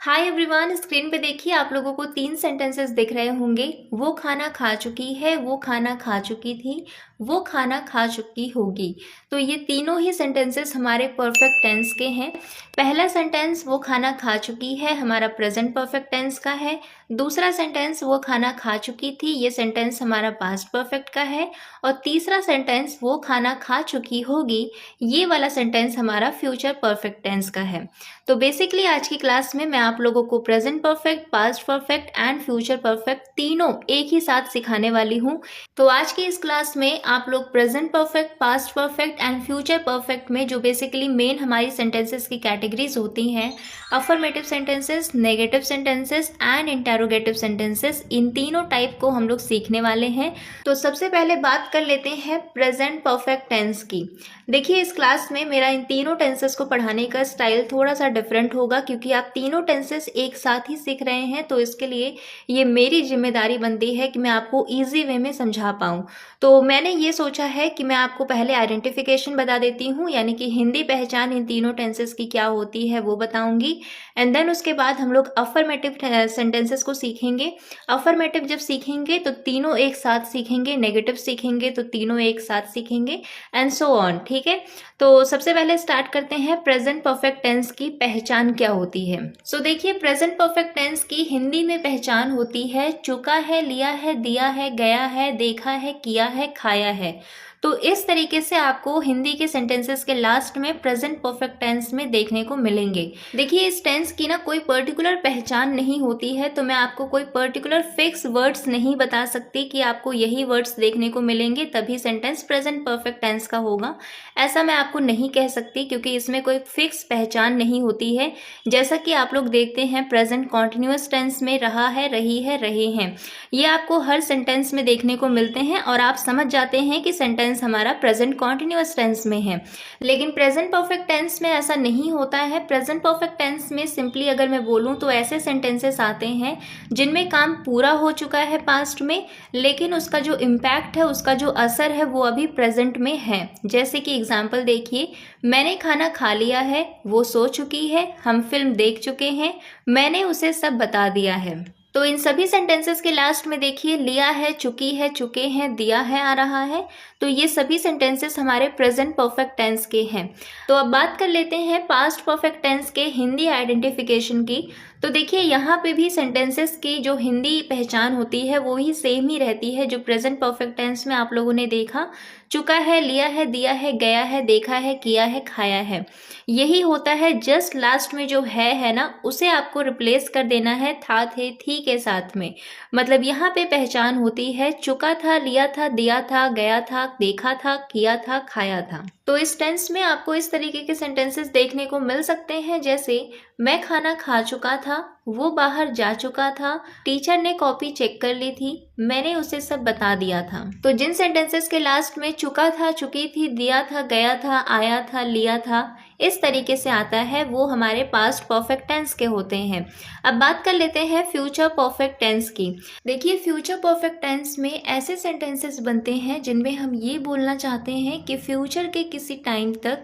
Hi everyone, screen पे देखिए आप लोगों को 3 सेंटेंसेस दिख रहे होंगे। वो खाना खा चुकी है, वो खाना खा चुकी थी, वो खाना खा चुकी होगी। तो ये तीनों ही सेंटेंसेस हमारे परफेक्ट टेंस के हैं। पहला सेंटेंस वो खाना खा चुकी है हमारा प्रेजेंट परफेक्ट टेंस का है। दूसरा सेंटेंस वो खाना खा चुकी थी, ये सेंटेंस हमारा पास्ट परफेक्ट का है। और तीसरा सेंटेंस वो खाना खा चुकी होगी, ये वाला सेंटेंस हमारा फ्यूचर परफेक्ट टेंस का है। तो बेसिकली आज की क्लास में मैं आप लोगों को present perfect, past perfect and future perfect तीनों एक ही साथ सिखाने वाली हूँ। तो आज की इस क्लास में आप लोग present perfect, past perfect and future perfect में जो बेसिकली मेन हमारी सेंटेंसेस की कैटेगरीज होती हैं, affirmative sentences, negative sentences and interrogative sentences, इन तीनों टाइप को हम लोग सीखने वाले हैं। तो सबसे पहले बात कर लेते हैं प्रेजेंट परफेक्ट टेंस की। देखिए इस क्लास में मेरा इन तीनों टेंसेस को पढ़ाने का स्टाइल थोड़ा सा डिफरेंट होगा, क्योंकि आप तीनों टेंसेस एक साथ ही सीख रहे हैं। तो इसके लिए ये मेरी जिम्मेदारी बनती है कि मैं आपको इजी वे में समझा पाऊँ। तो मैंने ये सोचा है कि मैं आपको पहले आइडेंटिफिकेशन बता देती हूँ, यानी कि हिंदी पहचान इन तीनों टेंसेस की क्या होती है वो बताऊंगी। एंड देन उसके बाद हम लोग अफर्मेटिव सेंटेंसेस को सीखेंगे। अफर्मेटिव जब सीखेंगे तो तीनों एक साथ सीखेंगे, नेगेटिव सीखेंगे तो तीनों एक साथ सीखेंगे, एंड सो ऑन। ठीक है, तो सबसे पहले स्टार्ट करते हैं प्रेजेंट परफेक्ट टेंस की पहचान क्या होती है। सो देखिए प्रेजेंट परफेक्ट टेंस की हिंदी में पहचान होती है चुका है, लिया है, दिया है, गया है, देखा है, किया है, खाया है। तो इस तरीके से आपको हिंदी के सेंटेंसेस के लास्ट में प्रेजेंट परफेक्ट टेंस में देखने को मिलेंगे। देखिए इस टेंस की ना कोई पर्टिकुलर पहचान नहीं होती है, तो मैं आपको कोई पर्टिकुलर फिक्स वर्ड्स नहीं बता सकती कि आपको यही वर्ड्स देखने को मिलेंगे तभी सेंटेंस प्रेजेंट परफेक्ट टेंस का होगा। ऐसा मैं आपको नहीं कह सकती, क्योंकि इसमें कोई फिक्स पहचान नहीं होती है। जैसा कि आप लोग देखते हैं प्रेजेंट कॉन्टिन्यूअस टेंस में रहा है, रही है, रहे हैं, ये आपको हर सेंटेंस में देखने को मिलते हैं और आप समझ जाते हैं कि सेंटेंस हमारा प्रेजेंट कॉन्टिन्यूअस टेंस में है। लेकिन प्रेजेंट परफेक्ट टेंस में ऐसा नहीं होता है। प्रेजेंट परफेक्ट टेंस में सिंपली अगर मैं बोलूं तो ऐसे सेंटेंसेस आते हैं जिनमें काम पूरा हो चुका है पास्ट में, लेकिन उसका जो इम्पैक्ट है, उसका जो असर है वो अभी प्रेजेंट में है। जैसे कि एग्जाम्पल देखिए, मैंने खाना खा लिया है, वो सो चुकी है, हम फिल्म देख चुके हैं, मैंने उसे सब बता दिया है। तो इन सभी सेंटेंसेस के लास्ट में देखिए लिया है, चुकी है, चुके हैं, दिया है आ रहा है। तो ये सभी सेंटेंसेस हमारे प्रेजेंट परफेक्ट टेंस के हैं। तो अब बात कर लेते हैं पास्ट परफेक्ट टेंस के हिंदी आइडेंटिफिकेशन की। तो देखिए यहाँ पे भी सेंटेंसेस की जो हिंदी पहचान होती है वो ही सेम ही रहती है जो प्रेजेंट परफेक्ट टेंस में आप लोगों ने देखा। चुका है, लिया है, दिया है, गया है, देखा है, किया है, खाया है, यही होता है। जस्ट लास्ट में जो है ना, उसे आपको रिप्लेस कर देना है था, थे, थी के साथ में। मतलब यहाँ पे पहचान होती है चुका था, लिया था, दिया था, गया था, देखा था, किया था, खाया था। तो इस टेंस में आपको इस तरीके के सेंटेंसेस देखने को मिल सकते हैं, जैसे मैं खाना खा चुका था, वो बाहर जा चुका था, टीचर ने कॉपी चेक कर ली थी, मैंने उसे सब बता दिया था। तो जिन सेंटेंसेस के लास्ट में चुका था, चुकी थी, दिया था, गया था, आया था, लिया था, इस तरीके से आता है, वो हमारे पास्ट परफेक्ट टेंस के होते हैं। अब बात कर लेते हैं फ्यूचर परफेक्ट टेंस की। देखिए फ्यूचर परफेक्ट टेंस में ऐसे सेंटेंसेस बनते हैं जिनमें हम ये बोलना चाहते हैं कि फ्यूचर के किसी टाइम तक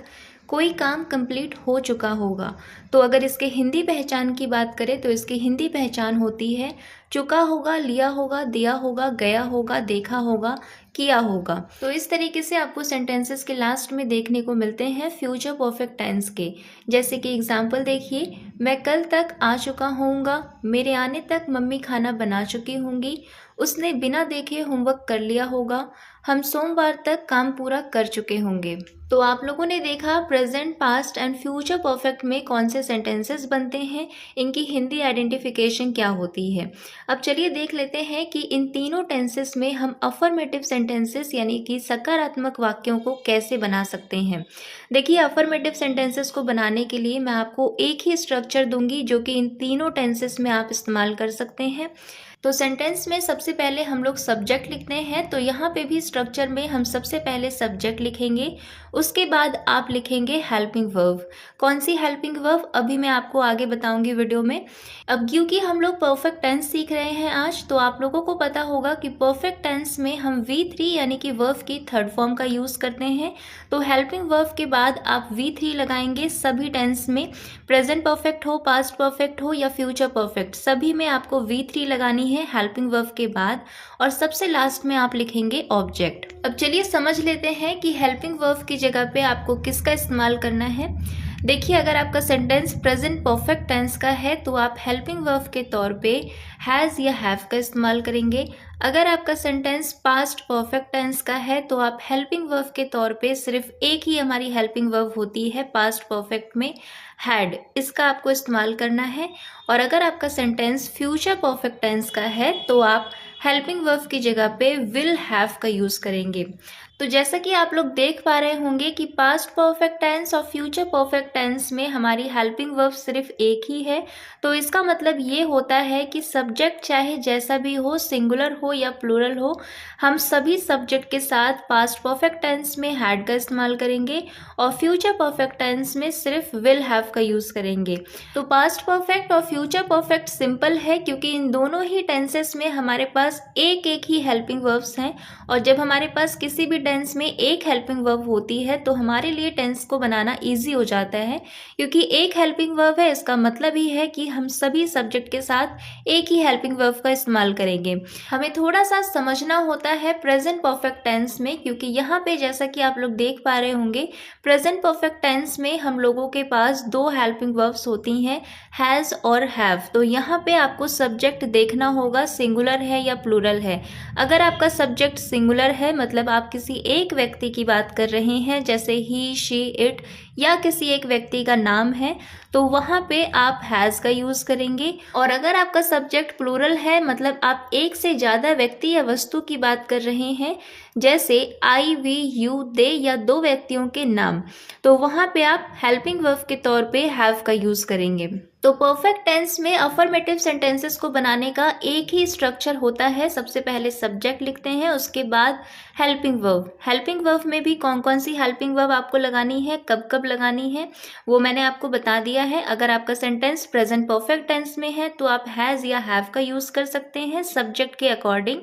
कोई काम कंप्लीट हो चुका होगा। तो अगर इसके हिंदी पहचान की बात करें तो इसकी हिंदी पहचान होती है चुका होगा, लिया होगा, दिया होगा, गया होगा, देखा होगा, किया होगा। तो इस तरीके से आपको सेंटेंसेस के लास्ट में देखने को मिलते हैं फ्यूचर परफेक्ट टेंस के। जैसे कि एग्जांपल देखिए, मैं कल तक आ चुका होऊंगा, मेरे आने तक मम्मी खाना बना चुकी होंगी, उसने बिना देखे होमवर्क कर लिया होगा, हम सोमवार तक काम पूरा कर चुके होंगे। तो आप लोगों ने देखा present, past and future perfect में कौन से सेंटेंसेस बनते हैं, इनकी हिंदी आइडेंटिफिकेशन क्या होती है। अब चलिए देख लेते हैं कि इन तीनों टेंसेस में हम अफर्मेटिव सेंटेंसेस यानी कि सकारात्मक वाक्यों को कैसे बना सकते हैं। देखिए अफर्मेटिव सेंटेंसेस को बनाने के लिए मैं आपको एक ही स्ट्रक्चर दूंगी जो कि इन तीनों टेंसेस में आप इस्तेमाल कर सकते हैं। तो सेंटेंस में सबसे पहले हम लोग सब्जेक्ट लिखते हैं, तो यहाँ पे भी स्ट्रक्चर में हम सबसे पहले सब्जेक्ट लिखेंगे, उसके बाद आप लिखेंगे हेल्पिंग वर्ब। कौन सी हेल्पिंग वर्ब अभी मैं आपको आगे बताऊंगी वीडियो में। अब क्योंकि हम लोग परफेक्ट टेंस सीख रहे हैं आज, तो आप लोगों को पता होगा कि परफेक्ट टेंस में हम V3 यानी कि वर्ब की थर्ड फॉर्म का यूज़ करते हैं। तो हेल्पिंग वर्ब के बाद आप V3 लगाएंगे सभी टेंस में, प्रेजेंट परफेक्ट हो, पास्ट परफेक्ट हो या फ्यूचर परफेक्ट, सभी में आपको V3 लगानी है हेल्पिंग वर्ब के बाद, और सबसे लास्ट में आप लिखेंगे ऑब्जेक्ट। अब चलिए समझ लेते हैं कि हेल्पिंग वर्ब की जगह पे आपको किसका इस्तेमाल करना है। देखिए, अगर आपका सेंटेंस प्रेजेंट परफेक्ट टेंस का है तो आप हेल्पिंग वर्ब के तौर पे हैज़ या हैव का इस्तेमाल करेंगे। अगर आपका सेंटेंस पास्ट परफेक्ट टेंस का है तो आप हेल्पिंग वर्ब के तौर पे सिर्फ एक ही हमारी हेल्पिंग वर्ब होती है पास्ट परफेक्ट में, हैड, इसका आपको इस्तेमाल करना है। और अगर आपका सेंटेंस फ्यूचर परफेक्ट टेंस का है तो आप हेल्पिंग वर्ब की जगह पे विल हैव का यूज़ करेंगे। तो जैसा कि आप लोग देख पा रहे होंगे कि पास्ट परफेक्ट टेंस और फ्यूचर परफेक्ट टेंस में हमारी हेल्पिंग वर्ब सिर्फ एक ही है। तो इसका मतलब ये होता है कि सब्जेक्ट चाहे जैसा भी हो, सिंगुलर हो या प्लूरल हो, हम सभी सब्जेक्ट के साथ पास्ट परफेक्ट टेंस में हैड का इस्तेमाल करेंगे और फ्यूचर परफेक्ट टेंस में सिर्फ विल हैव का यूज़ करेंगे। तो पास्ट परफेक्ट और फ्यूचर परफेक्ट सिंपल है क्योंकि इन दोनों ही टेंसेस में हमारे पास एक एक ही हेल्पिंग वर्ब्स हैं, और जब हमारे पास किसी भी टेंस में एक हेल्पिंग वर्ब होती है तो हमारे लिए टेंस को बनाना इजी हो जाता है, क्योंकि एक हेल्पिंग वर्ब है, इसका मतलब ही है कि हम सभी सब्जेक्ट के साथ एक ही हेल्पिंग वर्ब का इस्तेमाल करेंगे। हमें थोड़ा सा समझना होता है प्रेजेंट परफेक्ट टेंस में, क्योंकि यहाँ पे जैसा कि आप लोग देख पा रहे होंगे प्रेजेंट परफेक्ट टेंस में हम लोगों के पास दो हेल्पिंग वर्ब्स होती हैं, हैज़ और हैव। तो यहाँ पे आपको सब्जेक्ट देखना होगा सिंगुलर है या प्लूरल है। अगर आपका सब्जेक्ट सिंगुलर है मतलब आप किसी एक व्यक्ति की बात कर रहे हैं, जैसे ही, शी, इट, या किसी एक व्यक्ति का नाम है, तो वहाँ पे आप हैज़ का यूज़ करेंगे। और अगर आपका सब्जेक्ट प्लूरल है मतलब आप एक से ज़्यादा व्यक्ति या वस्तु की बात कर रहे हैं, जैसे आई, वी, यू, दे या दो व्यक्तियों के नाम, तो वहाँ पे आप हेल्पिंग वर्ब के तौर पे हैव का यूज़ करेंगे। तो परफेक्ट टेंस में अफर्मेटिव सेंटेंसेस को बनाने का एक ही स्ट्रक्चर होता है। सबसे पहले सब्जेक्ट लिखते हैं, उसके बाद हेल्पिंग वर्ब। हेल्पिंग वर्ब में भी कौन कौन सी हेल्पिंग वर्ब आपको लगानी है, कब कब लगानी है, वो मैंने आपको बता दिया है। अगर आपका सेंटेंस प्रेजेंट परफेक्ट टेंस में है तो आप हैज़ या हैव का यूज़ कर सकते हैं सब्जेक्ट के अकॉर्डिंग।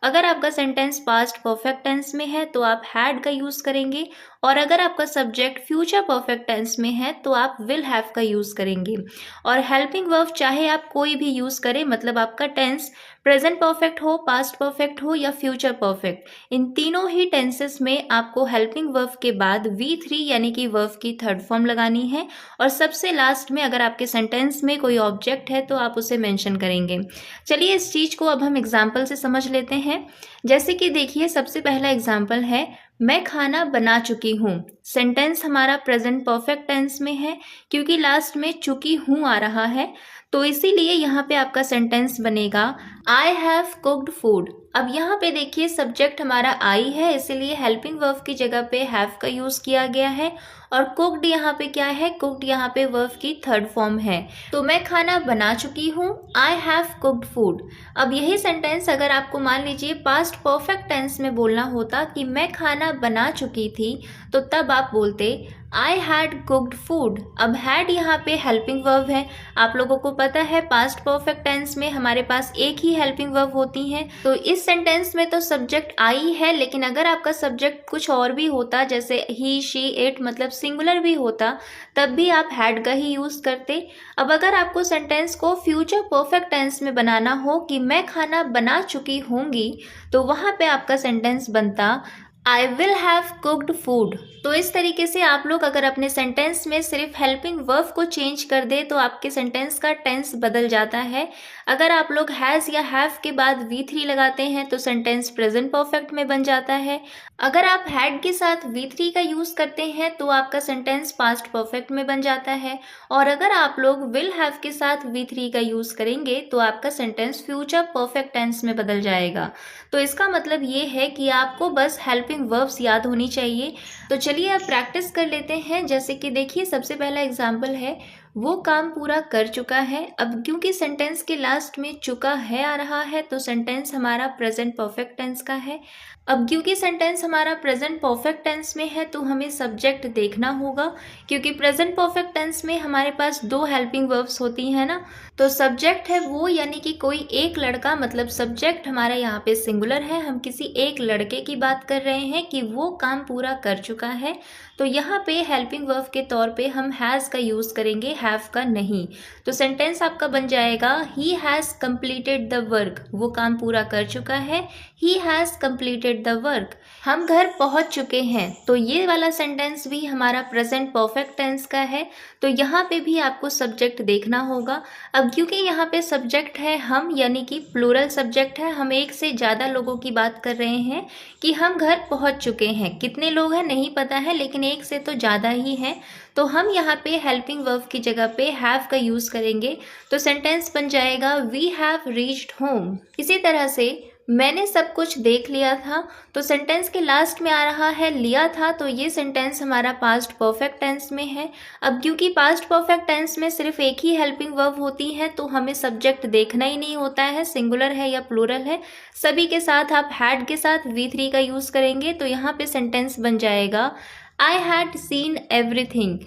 अगर आपका सेंटेंस पास्ट परफेक्ट टेंस में है तो आप हैड का यूज़ करेंगे, और अगर आपका सब्जेक्ट फ्यूचर परफेक्ट टेंस में है तो आप विल हैव का यूज़ करेंगे। और हेल्पिंग वर्ब चाहे आप कोई भी यूज़ करें, मतलब आपका टेंस प्रेजेंट परफेक्ट हो, पास्ट परफेक्ट हो या फ्यूचर परफेक्ट, इन तीनों ही टेंसेस में आपको हेल्पिंग वर्ब के बाद V3 यानी कि वर्ब की थर्ड फॉर्म लगानी है, और सबसे लास्ट में अगर आपके सेंटेंस में कोई ऑब्जेक्ट है तो आप उसे मेंशन करेंगे। चलिए इस चीज़ को अब हम एग्जाम्पल से समझ लेते हैं। जैसे कि देखिए, सबसे पहला एग्जाम्पल है, मैं खाना बना चुकी हूँ। सेंटेंस हमारा प्रेजेंट परफेक्ट टेंस में है क्योंकि लास्ट में चुकी हूँ आ रहा है, तो इसीलिए यहाँ पे आपका सेंटेंस बनेगा आई हैव कुक्ड फूड। अब यहाँ पे देखिए सब्जेक्ट हमारा आई है, इसीलिए हेल्पिंग वर्ब की जगह पे हैव का यूज़ किया गया है, और कुक्ड यहाँ पे क्या है, कुक्ड यहाँ पे वर्ब की थर्ड फॉर्म है। तो मैं खाना बना चुकी हूँ, आई हैव कुक्ड फूड। अब यही सेंटेंस अगर आपको मान लीजिए पास्ट परफेक्ट टेंस में बोलना होता कि मैं खाना बना चुकी थी, तो तब आप बोलते आई हैड कुक्ड फूड। अब हैड यहाँ पे हेल्पिंग वर्ब है। आप लोगों को पता है पास्ट परफेक्ट टेंस में हमारे पास एक ही हेल्पिंग वर्ब होती हैं, तो इस सेंटेंस में तो सब्जेक्ट आई है, लेकिन अगर आपका सब्जेक्ट कुछ और भी होता, जैसे ही, शी, इट, मतलब सिंगुलर भी होता, तब भी आप हैड का ही यूज़ करते। अब अगर आपको सेंटेंस को फ्यूचर परफेक्ट टेंस में बनाना हो कि मैं खाना बना चुकी होंगी, तो वहाँ पे आपका सेंटेंस बनता I will have cooked food. तो इस तरीके से आप लोग अगर अपने सेंटेंस में सिर्फ हेल्पिंग वर्ब को चेंज कर दे तो आपके सेंटेंस का टेंस बदल जाता है। अगर आप लोग हैज़ या हैव के बाद V3 लगाते हैं तो सेंटेंस प्रेजेंट परफेक्ट में बन जाता है। अगर आप हैड के साथ V3 का यूज़ करते हैं तो आपका सेंटेंस पास्ट परफेक्ट में बन जाता है, और अगर आप लोग विल हैव के साथ V3 का यूज़ करेंगे तो आपका सेंटेंस फ्यूचर परफेक्ट टेंस में बदल जाएगा। तो इसका मतलब ये है कि आपको बस हेल्पिंग वर्ब्स याद होनी चाहिए। तो चलिए अब प्रैक्टिस कर लेते हैं। जैसे कि देखिए सबसे पहला एग्जाम्पल है, वो काम पूरा कर चुका है। अब क्योंकि सेंटेंस के लास्ट में चुका है आ रहा है तो सेंटेंस हमारा प्रेजेंट परफेक्ट टेंस का है। अब क्योंकि सेंटेंस हमारा प्रेजेंट परफेक्ट टेंस में है तो हमें सब्जेक्ट देखना होगा, क्योंकि प्रेजेंट परफेक्ट टेंस में हमारे पास दो हेल्पिंग वर्ब्स होती हैं ना। तो सब्जेक्ट है वो, यानी कि कोई एक लड़का, मतलब सब्जेक्ट हमारा यहाँ पे सिंगुलर है, हम किसी एक लड़के की बात कर रहे हैं कि वो काम पूरा कर चुका है। तो यहाँ पे हेल्पिंग वर्ब के तौर पे हम हैज़ का यूज़ करेंगे, हैव का नहीं। तो सेंटेंस आपका बन जाएगा he has completed the work, वो काम पूरा कर चुका है। He has completed the work. हम घर पहुंच चुके हैं, तो ये वाला सेंटेंस भी हमारा प्रेजेंट परफेक्ट टेंस का है। तो यहाँ पे भी आपको सब्जेक्ट देखना होगा। अब क्योंकि यहाँ पे सब्जेक्ट है हम, यानी कि प्लूरल सब्जेक्ट है, हम एक से ज़्यादा लोगों की बात कर रहे हैं कि हम घर पहुंच चुके हैं। कितने लोग हैं नहीं पता है, लेकिन एक से तो ज़्यादा ही हैं। तो हम यहाँ पे हेल्पिंग वर्ब की जगह पे हैव का यूज़ करेंगे, तो सेंटेंस बन जाएगा वी हैव रीच्ड होम। इसी तरह से मैंने सब कुछ देख लिया था, तो सेंटेंस के लास्ट में आ रहा है लिया था, तो ये सेंटेंस हमारा पास्ट परफेक्ट टेंस में है। अब क्योंकि पास्ट परफेक्ट टेंस में सिर्फ एक ही हेल्पिंग वर्ब होती है तो हमें सब्जेक्ट देखना ही नहीं होता है सिंगुलर है या प्लूरल है। सभी के साथ आप हैड के साथ V3 का यूज़ करेंगे, तो यहाँ पे सेंटेंस बन जाएगा आई हैड सीन एवरीथिंग,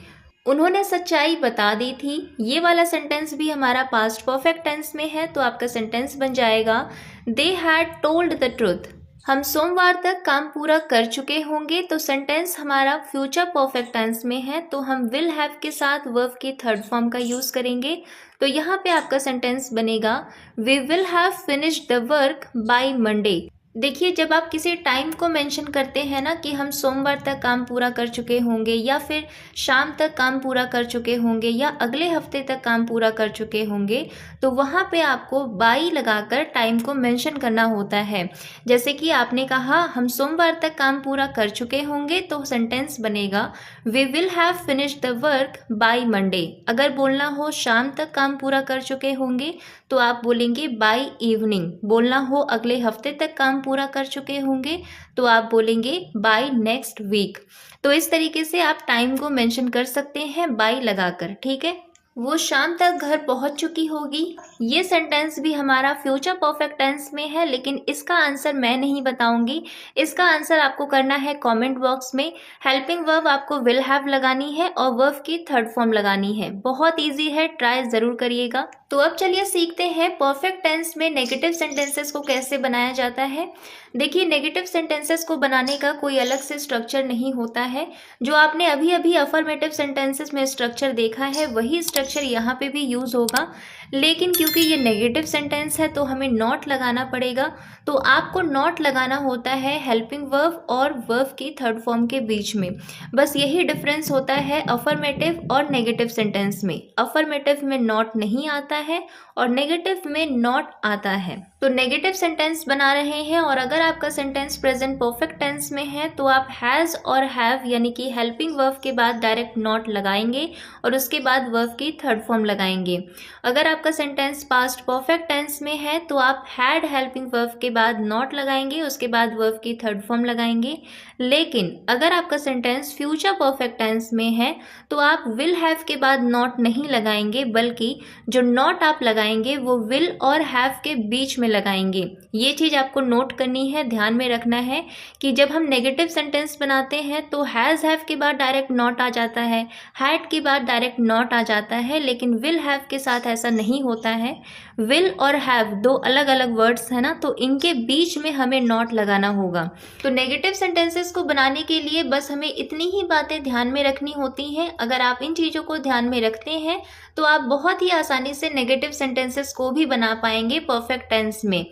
उन्होंने सच्चाई बता दी थी। ये वाला सेंटेंस भी हमारा पास्ट परफेक्ट टेंस में है, तो आपका सेंटेंस बन जाएगा they had told the truth, हम सोमवार तक काम पूरा कर चुके होंगे। तो सेंटेंस हमारा फ्यूचर परफेक्ट टेंस में है, तो हम विल हैव के साथ वर्ब की थर्ड फॉर्म का यूज़ करेंगे। तो यहाँ पे आपका सेंटेंस बनेगा we will have finished the work by Monday. देखिए, जब आप किसी टाइम को मेंशन करते हैं ना कि हम सोमवार तक काम पूरा कर चुके होंगे, या फिर शाम तक काम पूरा कर चुके होंगे, या अगले हफ्ते तक काम पूरा कर चुके होंगे, तो वहाँ पे आपको बाई लगाकर टाइम को मेंशन करना होता है। जैसे कि आपने कहा हम सोमवार तक काम पूरा कर चुके होंगे, तो सेंटेंस बनेगा we will have finished the work by Monday. अगर बोलना हो शाम तक काम पूरा कर चुके होंगे तो आप बोलेंगे बाय इवनिंग। बोलना हो अगले हफ्ते तक काम पूरा कर चुके होंगे तो आप बोलेंगे बाय नेक्स्ट वीक। तो इस तरीके से आप टाइम को मेंशन कर सकते हैं बाय लगाकर, ठीक है। वो शाम तक घर पहुंच चुकी होगी, ये सेंटेंस भी हमारा फ्यूचर परफेक्ट टेंस में है, लेकिन इसका आंसर मैं नहीं बताऊंगी। इसका आंसर आपको करना है कमेंट बॉक्स में। हेल्पिंग वर्ब आपको विल हैव लगानी है और वर्ब की थर्ड फॉर्म लगानी है। बहुत इजी है, ट्राई जरूर करिएगा। तो अब चलिए सीखते हैं परफेक्ट टेंस में नेगेटिव सेंटेंसेस को कैसे बनाया जाता है। देखिए, नेगेटिव सेंटेंसेस को बनाने का कोई अलग से स्ट्रक्चर नहीं होता है। जो आपने अभी अभी अफर्मेटिव सेंटेंसेस में स्ट्रक्चर देखा है वही स्ट्रक्चर यहाँ पे भी यूज होगा, लेकिन क्योंकि ये नेगेटिव सेंटेंस है तो हमें नॉट लगाना पड़ेगा। तो आपको नॉट लगाना होता है हेल्पिंग वर्ब और वर्ब की थर्ड फॉर्म के बीच में। बस यही डिफरेंस होता है अफर्मेटिव और नेगेटिव सेंटेंस में। अफर्मेटिव में नॉट नहीं आता है और नेगेटिव में नॉट आता है। तो नेगेटिव सेंटेंस बना रहे हैं, और अगर आपका सेंटेंस प्रेजेंट परफेक्ट टेंस में है तो आप हैज़ और हैव यानी कि हेल्पिंग वर्ब के बाद डायरेक्ट नॉट लगाएंगे और उसके बाद वर्ब की थर्ड फॉर्म लगाएंगे। अगर आपका सेंटेंस पास्ट परफेक्ट टेंस में है तो आप हैड हेल्पिंग वर्ब के बाद नॉट लगाएंगे, उसके बाद वर्ब की थर्ड फॉर्म लगाएंगे। लेकिन अगर आपका सेंटेंस फ्यूचर परफेक्ट टेंस में है तो आप विल हैव के बाद नॉट नहीं लगाएंगे, बल्कि जो नॉट आप लगाएंगे वो विल और हैव के बीच में लगाएंगे। ये चीज़ आपको नोट करनी है, ध्यान में रखना है कि जब हम नेगेटिव सेंटेंस बनाते हैं तो हैज़ हैव के बाद डायरेक्ट नॉट आ जाता है, हैड के बाद डायरेक्ट नॉट आ जाता है, लेकिन विल हैव के साथ ऐसा नहीं होता है। विल और हैव दो अलग अलग वर्ड्स है ना, तो इनके बीच में हमें नॉट लगाना होगा। तो नेगेटिव सेंटेंसेस को बनाने के लिए बस हमें इतनी ही बातें ध्यान में रखनी होती हैं। अगर आप इन चीज़ों को ध्यान में रखते हैं तो आप बहुत ही आसानी से नेगेटिव सेंटेंसेस को भी बना पाएंगे परफेक्ट टेंस में।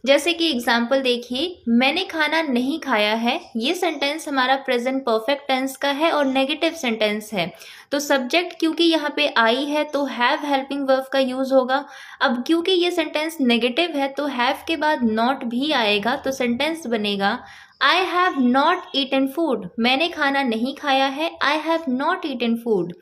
जैसे कि एग्जाम्पल देखिए, मैंने खाना नहीं खाया है, ये सेंटेंस हमारा प्रेजेंट परफेक्ट टेंस का है और नेगेटिव सेंटेंस है। तो सब्जेक्ट क्योंकि यहाँ पे आई है तो हैव हेल्पिंग वर्ब का यूज होगा। अब क्योंकि ये सेंटेंस नेगेटिव है तो हैव के बाद नॉट भी आएगा, तो सेंटेंस बनेगा I have not eaten food, मैंने खाना नहीं खाया है, I have not eaten food.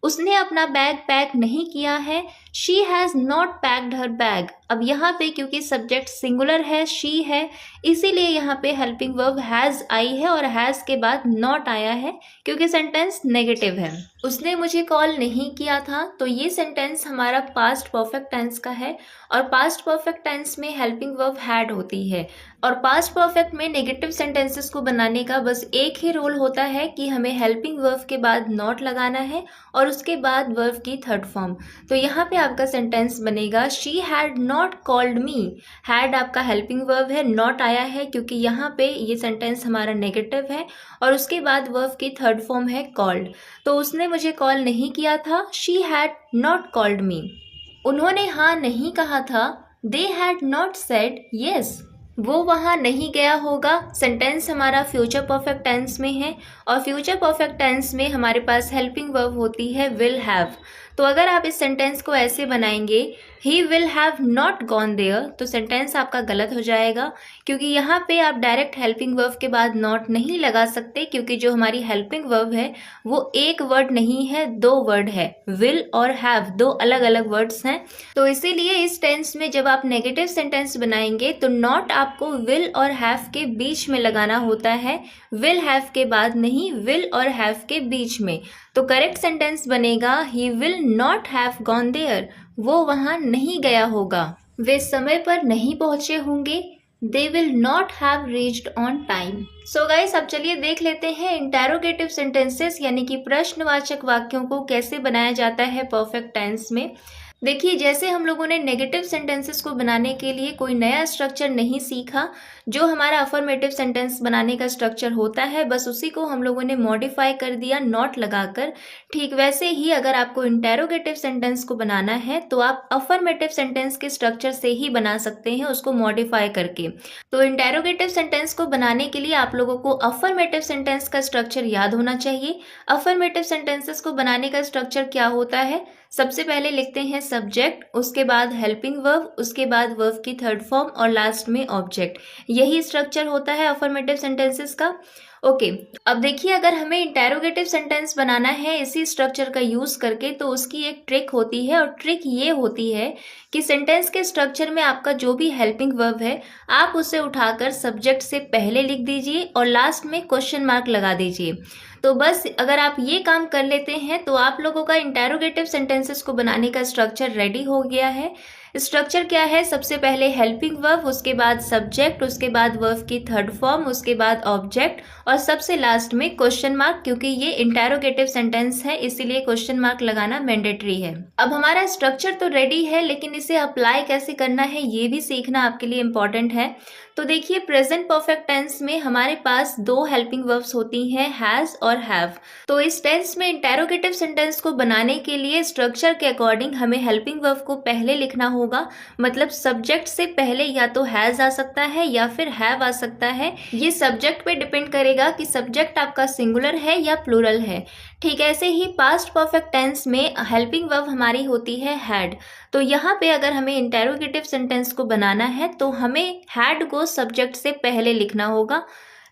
उसने अपना बैग पैक नहीं किया है, she has not packed her bag. अब यहाँ पे क्योंकि सब्जेक्ट सिंगुलर है, शी है, इसीलिए यहाँ पे हेल्पिंग वर्ब हैज़ आई है और हैज़ के बाद नॉट आया है क्योंकि सेंटेंस नेगेटिव है। उसने मुझे कॉल नहीं किया था, तो ये सेंटेंस हमारा पास्ट परफेक्ट टेंस का है और पास्ट परफेक्ट टेंस में हेल्पिंग वर्ब हैड होती है। और पास्ट परफेक्ट में नेगेटिव सेंटेंसेस को बनाने का बस एक ही रोल होता है कि हमें हेल्पिंग वर्ब के बाद नॉट लगाना है और उसके बाद वर्ब की थर्ड फॉर्म। तो यहाँ पे आपका सेंटेंस बनेगा she had not called me. Had आपका हेल्पिंग वर्ब है, नॉट आया है क्योंकि यहाँ पे ये सेंटेंस हमारा नेगेटिव है और उसके बाद वर्ब की थर्ड फॉर्म है कॉल्ड। तो उसने मुझे कॉल नहीं किया था, she had not called me. उन्होंने हाँ नहीं कहा था, they had not said yes. वो वहाँ नहीं गया होगा, सेंटेंस हमारा फ्यूचर परफेक्ट टेंस में है और फ्यूचर परफेक्ट टेंस में हमारे पास हेल्पिंग वर्ब होती है विल हैव। तो अगर आप इस सेंटेंस को ऐसे बनाएंगे he will have not gone there, तो सेंटेंस आपका गलत हो जाएगा क्योंकि यहाँ पे आप डायरेक्ट हेल्पिंग वर्ब के बाद नॉट नहीं लगा सकते क्योंकि जो हमारी हेल्पिंग वर्ब है वो एक वर्ड नहीं है, दो वर्ड है। विल और हैव दो अलग अलग वर्ड्स हैं। तो इसीलिए इस टेंस में जब आप नेगेटिव सेंटेंस बनाएंगे तो नॉट आपको विल और हैव के बीच में लगाना होता है, विल हैव के बाद नहीं, विल और हैव के बीच में। तो करेक्ट सेंटेंस बनेगा he will not have gone there. वो वहाँ नहीं गया होगा, वे समय पर नहीं पहुंचे होंगे, they will not have reached on time. So guys, अब चलिए देख लेते हैं इंटेरोगेटिव सेंटेंसेस यानी कि प्रश्नवाचक वाक्यों को कैसे बनाया जाता है परफेक्ट टेंस में। देखिए, जैसे हम लोगों ने नेगेटिव सेंटेंसेस को बनाने के लिए कोई नया स्ट्रक्चर नहीं सीखा, जो हमारा अफर्मेटिव सेंटेंस बनाने का स्ट्रक्चर होता है बस उसी को हम लोगों ने मॉडिफाई कर दिया नॉट लगाकर। ठीक वैसे ही अगर आपको इंटेरोगेटिव सेंटेंस को बनाना है तो आप अफर्मेटिव सेंटेंस के स्ट्रक्चर से ही बना सकते हैं, उसको मॉडिफाई करके। तो इंटेरोगेटिव सेंटेंस को बनाने के लिए आप लोगों को अफर्मेटिव सेंटेंस का स्ट्रक्चर याद होना चाहिए। अफर्मेटिव सेंटेंसेस को बनाने का स्ट्रक्चर क्या होता है? सबसे पहले लिखते हैं सब्जेक्ट, उसके बाद हेल्पिंग वर्ब, उसके बाद वर्ब की थर्ड फॉर्म और लास्ट में ऑब्जेक्ट। यही स्ट्रक्चर होता है अफर्मेटिव सेंटेंसेस का। ओके, अब देखिए, अगर हमें इंटेरोगेटिव सेंटेंस बनाना है इसी स्ट्रक्चर का यूज करके तो उसकी एक ट्रिक होती है और ट्रिक ये होती है कि सेंटेंस के स्ट्रक्चर में आपका जो भी हेल्पिंग वर्ब है आप उसे उठाकर सब्जेक्ट से पहले लिख दीजिए और लास्ट में क्वेश्चन मार्क लगा दीजिए। तो बस अगर आप ये काम कर लेते हैं तो आप लोगों का इंटेरोगेटिव सेंटेंसेस को बनाने का स्ट्रक्चर रेडी हो गया है। स्ट्रक्चर क्या है? सबसे पहले हेल्पिंग वर्ब, उसके बाद सब्जेक्ट, उसके बाद वर्ब की थर्ड फॉर्म, उसके बाद ऑब्जेक्ट और सबसे लास्ट में क्वेश्चन मार्क। क्योंकि ये इंटेरोगेटिव सेंटेंस है इसीलिए क्वेश्चन मार्क लगाना मैंडेटरी है। अब हमारा स्ट्रक्चर तो रेडी है लेकिन इसे अप्लाई कैसे करना है ये भी सीखना आपके लिए इम्पोर्टेंट है। तो देखिए, प्रेजेंट परफेक्ट टेंस में हमारे पास दो हेल्पिंग वर्ब्स होती हैं, हैज और हैव। तो इस टेंस में इंटेरोगेटिव सेंटेंस को बनाने के लिए स्ट्रक्चर के अकॉर्डिंग हमें हेल्पिंग वर्ब को पहले लिखना होगा। मतलब सब्जेक्ट से पहले या तो हैज आ सकता है या फिर हैव आ सकता है। ये सब्जेक्ट पे डिपेंड करेगा कि सब्जेक्ट आपका सिंगुलर है या प्लूरल है। ठीक ऐसे ही पास्ट परफेक्ट टेंस में हेल्पिंग वर्ब हमारी होती है हैड। तो यहाँ पे अगर हमें इंटेरोगेटिव सेंटेंस को बनाना है तो हमें हैड को सब्जेक्ट से पहले लिखना होगा।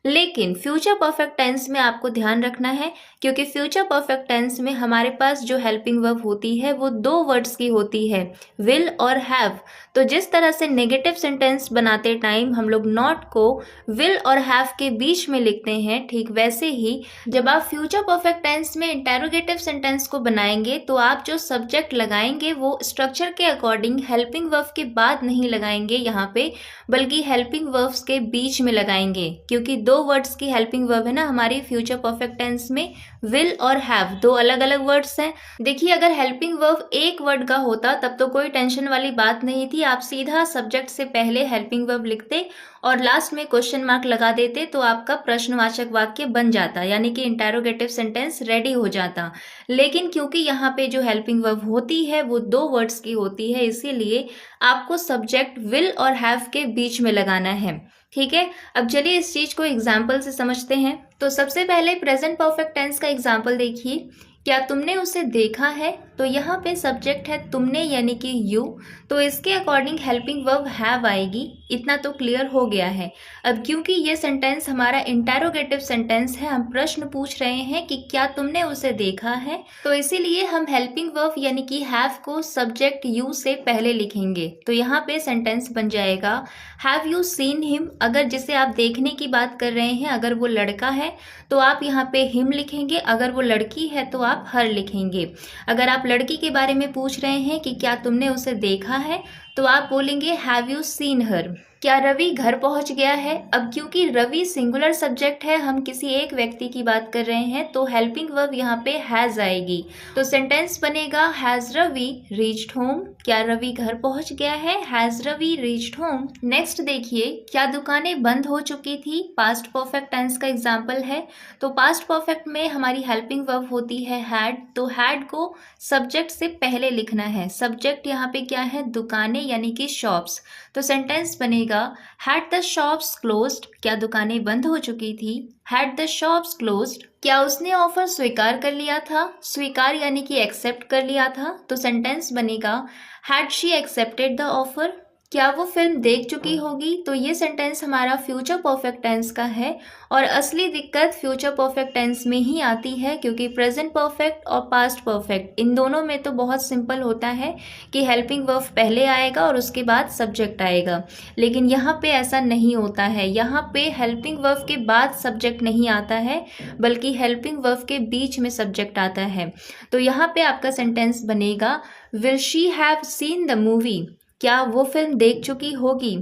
लेकिन फ्यूचर परफेक्ट टेंस में आपको ध्यान रखना है क्योंकि फ्यूचर परफेक्ट टेंस में हमारे पास जो हेल्पिंग वर्ब होती है वो दो वर्ड्स की होती है, विल और हैव। तो जिस तरह से नेगेटिव सेंटेंस बनाते टाइम हम लोग नॉट को विल और हैव के बीच में लिखते हैं, ठीक वैसे ही जब आप फ्यूचर परफेक्ट टेंस में इंटेरोगेटिव सेंटेंस को बनाएंगे तो आप जो सब्जेक्ट लगाएंगे वो स्ट्रक्चर के अकॉर्डिंग हेल्पिंग वर्ब के बाद नहीं लगाएंगे यहाँ पे, बल्कि हेल्पिंग वर्ब्स के बीच में लगाएंगे। क्योंकि दो वर्ड्स की हेल्पिंग वर्ब है ना हमारी फ्यूचर परफेक्ट टेंस में, विल और हैव दो अलग अलग वर्ड्स हैं। देखिए, अगर हेल्पिंग वर्ब एक वर्ड का होता तब तो कोई टेंशन वाली बात नहीं थी, आप सीधा सब्जेक्ट से पहले हेल्पिंग वर्ब लिखते और लास्ट में क्वेश्चन मार्क लगा देते तो आपका प्रश्नवाचक वाक्य बन जाता, यानी कि इंटेरोगेटिव सेंटेंस रेडी हो जाता। लेकिन क्योंकि यहाँ पे जो हेल्पिंग वर्ब होती है वो दो वर्ड्स की होती है इसीलिए आपको सब्जेक्ट विल और हैव के बीच में लगाना है। ठीक है, अब चलिए इस चीज को एग्जाम्पल से समझते हैं। तो सबसे पहले प्रेजेंट परफेक्ट टेंस का एग्जाम्पल देखिए, क्या तुमने उसे देखा है? तो यहाँ पे सब्जेक्ट है तुमने यानी कि यू, तो इसके अकॉर्डिंग हेल्पिंग वर्ब हैव आएगी। इतना तो क्लियर हो गया है। अब क्योंकि ये सेंटेंस हमारा इंटेरोगेटिव सेंटेंस है, हम प्रश्न पूछ रहे हैं कि क्या तुमने उसे देखा है, तो इसीलिए हम हेल्पिंग वर्ब यानी कि हैव को सब्जेक्ट यू से पहले लिखेंगे। तो यहाँ पे सेंटेंस बन जाएगा हैव यू सीन हिम। अगर जिसे आप देखने की बात कर रहे हैं, अगर वो लड़का है तो आप यहाँ पे हिम लिखेंगे, अगर वो लड़की है तो आप हर लिखेंगे। अगर आप लड़की के बारे में पूछ रहे हैं कि क्या तुमने उसे देखा है, तो आप बोलेंगे हैव यू सीन हर। क्या रवि घर पहुंच गया है? अब क्योंकि रवि सिंगुलर सब्जेक्ट है, हम किसी एक व्यक्ति की बात कर रहे हैं, तो हेल्पिंग वर्ब यहाँ पे हैज आएगी। तो सेंटेंस बनेगा हैज रवि रीच्ड होम। क्या रवि घर पहुंच गया है? Has Ravi reached home. Next देखिए, क्या दुकानें बंद हो चुकी थी? पास्ट परफेक्ट टेंस का एग्जाम्पल है। तो पास्ट परफेक्ट में हमारी हेल्पिंग वर्ब होती है हैड, तो हैड को सब्जेक्ट से पहले लिखना है। सब्जेक्ट यहाँ पे क्या है? दुकानें यानी कि शॉप्स। तो सेंटेंस बनेगा हैड द शॉप्स क्लोज्ड। क्या दुकानें बंद हो चुकी थी? Had the shops closed. क्या उसने ऑफर स्वीकार कर लिया था? स्वीकार यानी कि एक्सेप्ट कर लिया था। तो सेंटेंस बनेगा had she accepted the offer. क्या वो फिल्म देख चुकी होगी? तो ये सेंटेंस हमारा फ्यूचर परफेक्ट टेंस का है, और असली दिक्कत फ्यूचर परफेक्ट टेंस में ही आती है, क्योंकि प्रेजेंट परफेक्ट और पास्ट परफेक्ट इन दोनों में तो बहुत सिंपल होता है कि हेल्पिंग वर्ब पहले आएगा और उसके बाद सब्जेक्ट आएगा, लेकिन यहाँ पे ऐसा नहीं होता है। यहाँ पे हेल्पिंग वर्ब के बाद सब्जेक्ट नहीं आता है, बल्कि हेल्पिंग वर्ब के बीच में सब्जेक्ट आता है। तो यहाँ पे आपका सेंटेंस बनेगा will she have seen the movie. क्या वो फिल्म देख चुकी होगी?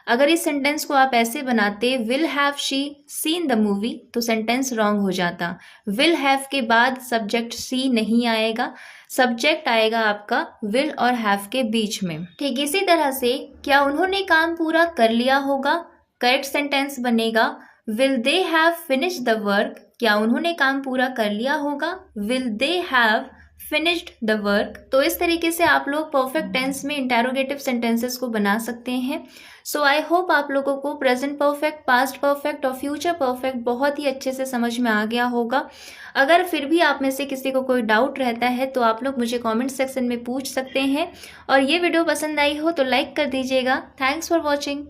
अगर इस सेंटेंस को आप ऐसे बनाते will have she seen the movie, तो सेंटेंस रॉन्ग हो जाता। विल हैव के बाद सब्जेक्ट सी नहीं आएगा, सब्जेक्ट आएगा आपका विल और हैव के बीच में। ठीक इसी तरह से क्या उन्होंने काम पूरा कर लिया होगा? करेक्ट सेंटेंस बनेगा will they have finished the work. क्या उन्होंने काम पूरा कर लिया होगा? Will they have finished the work. तो इस तरीके से आप लोग परफेक्ट टेंस में इंटेरोगेटिव सेंटेंसेस को बना सकते हैं। सो आई होप आप लोगों को प्रेजेंट परफेक्ट, पास्ट परफेक्ट और फ्यूचर परफेक्ट बहुत ही अच्छे से समझ में आ गया होगा। अगर फिर भी आप में से किसी को कोई डाउट रहता है तो आप लोग मुझे कमेंट सेक्शन में पूछ सकते हैं, और ये वीडियो पसंद आई हो तो लाइक कर दीजिएगा। Thanks for watching.